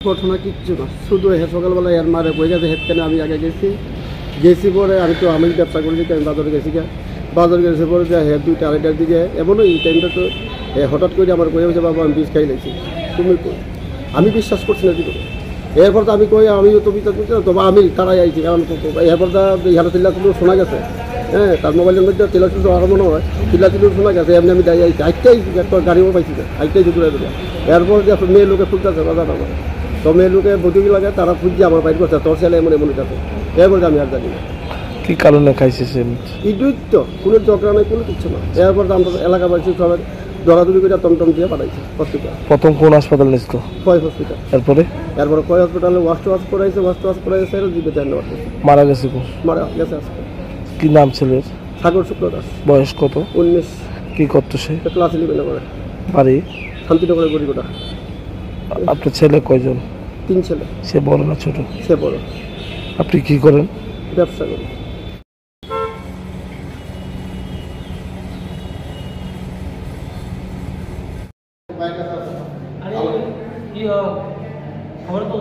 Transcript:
ঘটনা কিচ্ছু না, শুধু সকালবেলা এর মারে বই গেছে হেঁটে আমি আগে গেছি পরে আমি ব্যবসা করি আমি বাজারে গেছি বাজার গেছে পরে যে হ্যাঁ 2টা 2:30টার দিকে এমনও এই টাইমটা তো হঠাৎ করে আমার কয়ে হয়েছে বাবা আমি বিষ খাই লাগছি তুমি কই আমি বিশ্বাস করছি না কি করে এরপর তো আমি কই আমিও তো বিশ্বাস করছি না তবে আমি তারাই আইছি কারণ এরপর তো ইহারা চিল্লাচিল্লি শোনা গেছে হ্যাঁ তার মোবাইলের মধ্যে চিল্লাচিল্লি আর মনে হয় চিল্লাচিল্লি শোনা গেছে এমনি আমি দাঁড়িয়ে আইছি আইটাই একটা গাড়িও পাইছি না আইটাই ঘুরে দেবে এরপর যে মেয়ে লোকে ফুটতেছে বাজার আমার তো মেয়ে লোকে বৈঠকি লাগে তারা ফুটছে আমার বাইর করছে তোর ছেলে এমন এমন যাচ্ছে এরপর আমি আর জানি না কি কারণে খাইছে সে ইডুই তো কোনো ঝগড়া নেই কোনো কিছু না এরপর আমরা এলাকাবাসী সবাই দৌড়াদৌড়ি করে টমটম দিয়ে পাঠাইছে হসপিটাল। প্রথম কোন হাসপাতাল নিয়েছিল? কয় হসপিটাল। এরপরে কয় হসপিটালে ওয়াশ করাইছে জীবিত জানতে পারছে মারা গেছে কোন? মারা গেছে আজকে। কি নাম ছেলের? সাগর শুক্র দাস। বয়স কত? 19। কি করতো সে? ক্লাস 11 করে। বাড়ি? শান্তিনগরের গড়িগোটা। আপনার ছেলে কয়জন? 3 ছেলে। সে বড় না ছোট? সে বড়। আপনি কি করেন? ব্যবসা করি। अरे ये खबर तो